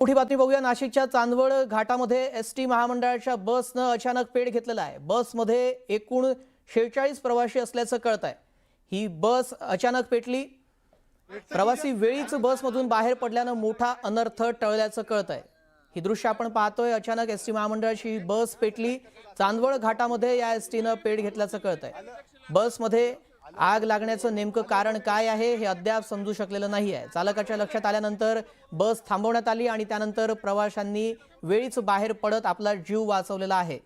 मोठी बातमी बघूया। नाशिकच्या चांदवड घाटामध्ये एसटी महामंडळाच्या बसनं अचानक पेट घेतलेला आहे। बसमध्ये एकूण 46 प्रवासी असल्याचं कळत आहे। ही बस अचानक पेटली। प्रवासी वेळीच बसमधून बाहेर पडल्यानं मोठा अनर्थ टळल्याचं कळत आहे। ही दृश्य आपण पाहतोय। अचानक एसटी महामंडळाची बस पेटली। चांदवड घाटामध्ये या एसटीनं पेट घेतल्याचं कळत आहे। बसमध्ये आग लागण्याचं नेमकं कारण काय आहे हे अद्याप समजू शकलेलं नाही आहे। चालकाच्या लक्षात आल्यानंतर बस थांबवण्यात आली आणि त्यानंतर प्रवाशांनी वेळीच बाहेर पडत आपला जीव वाचवलेला आहे।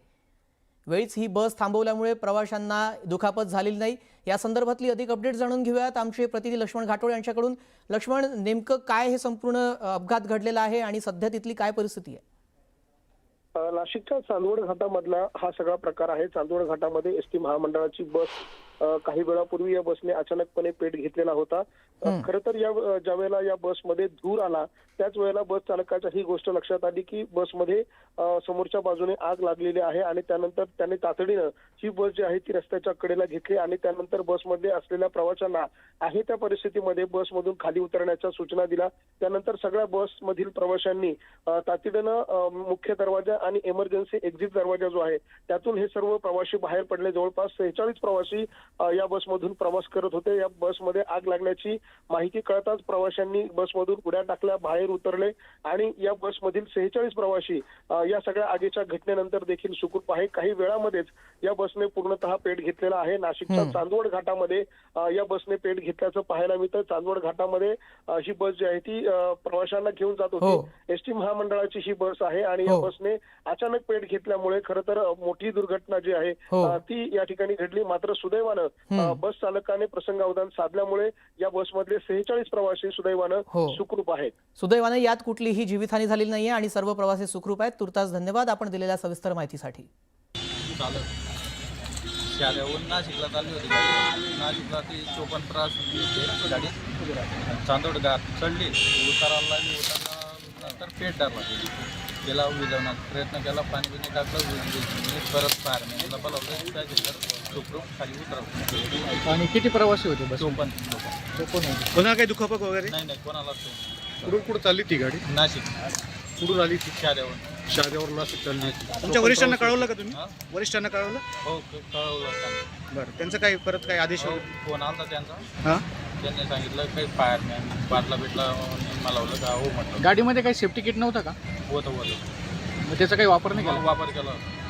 वेळीच ही बस थांबवल्यामुळे प्रवाशांना दुखापत झालेली नाही। या संदर्भातली अधिक अपडेट जाणून घेऊयात आमचे प्रतिनिधी लक्ष्मण घाटोळे यांच्याकडून। लक्ष्मण, नेमकं काय हे संपूर्ण अपघात घडलेला आहे आणि सध्या तिथली काय परिस्थिती आहे? नाशिकच्या चांदवड घाटामधला हा सगळा प्रकार आहे। चांदवड घाटामध्ये एसटी महामंडळाची बस काही वेळापूर्वी या बसने अचानकपणे पेट घेतलेला होता। खरं तर ज्या वेळेला या बसमध्ये धूर आला त्याच वेळेला बस चालकाच्या ही गोष्ट लक्षात आली की बसमध्ये समोरच्या बाजूने आग लागलेली आहे आणि त्यानंतर त्याने तातडीनं ही बस जी आहे ती रस्त्याच्या कडेला घेतली आणि त्यानंतर बसमध्ये असलेल्या प्रवाशांना आहे त्या परिस्थितीमध्ये बसमधून खाली उतरण्याच्या सूचना दिल्या। त्यानंतर सगळ्या बसमधील प्रवाशांनी तातडीनं मुख्य दरवाजा आणि इमर्जन्सी एक्झिट दरवाजा जो आहे त्यातून हे सर्व प्रवासी बाहेर पडले। जवळपास 46 प्रवासी या बसमधून प्रवास करत होते। या बसमध्ये आग लागल्याची माहिती कळताच प्रवाशांनी बसमधून उड्या टाकल्या, बाहेर उतरले आणि या बसमधील 46 प्रवासी या सगळ्या आगीच्या घटनेनंतर देखील सुखरूप आहे। काही वेळामध्येच या बसने पूर्णतः पेट घेतलेला आहे। नाशिकच्या चांदवड घाटामध्ये या बसने पेट घेतल्याचं पाहायला मिळतं। चांदवड घाटामध्ये ही बस जी आहे ती प्रवाशांना घेऊन जात होती। एसटी महामंडळाची ही बस आहे आणि या बसने अचानक पेट घेतल्यामुळे खरं तर मोठी दुर्घटना जी आहे ती या ठिकाणी घडली। मात्र सुदैवानं बस चालकाने प्रसंगावधान साधल्यामुळे या बसमधले 46 प्रवासी सुदैवानं सुखरूप आहेत। सुदैवाने यात कुठलीही जीवितहानी झालेली नाहीये आणि सर्व प्रवासी सुखरूप आहेत। तुर्तास धन्यवाद आपण दिलेल्या सविस्तर माहितीसाठी। नाशिकला चालली होती गाडी। नाशिकला ती 54 प्रवासी गाडी चांदवड घाट चढली, उतरायला लागली। उतरल्यानंतर पेट धरला। गेला विझवण्याचा प्रयत्न केला, पाणी बिणी टाकलं, परत फायरमॅनला बोलावलं, त्याच्यानंतर सुखरूप खाली उतरवलं। आणि किती प्रवासी होते बस? 54 कोणाला काही दुखापत वगैरे नाही कोणालाच नाही। कुठून चालली ती गाडी? नाशिक कुठून आली ती? शाद्यावर नाशिक चालली। तुमच्या वरिष्ठांना कळवलं का तुम्ही? वरिष्ठांना कळवलं? हो कळवलं त्यांना। बरं, त्यांचं काही परत काही आदेश? फोन आला त्यांचा, हां, त्यांनी सांगितलं काही फायरमॅन बाटला बिटला मला का हो म्हटलं। गाडीमध्ये काही सेफ्टी किट नव्हतं का? होतं मग त्याचा काही वापर नाही केला? वापर केला होता।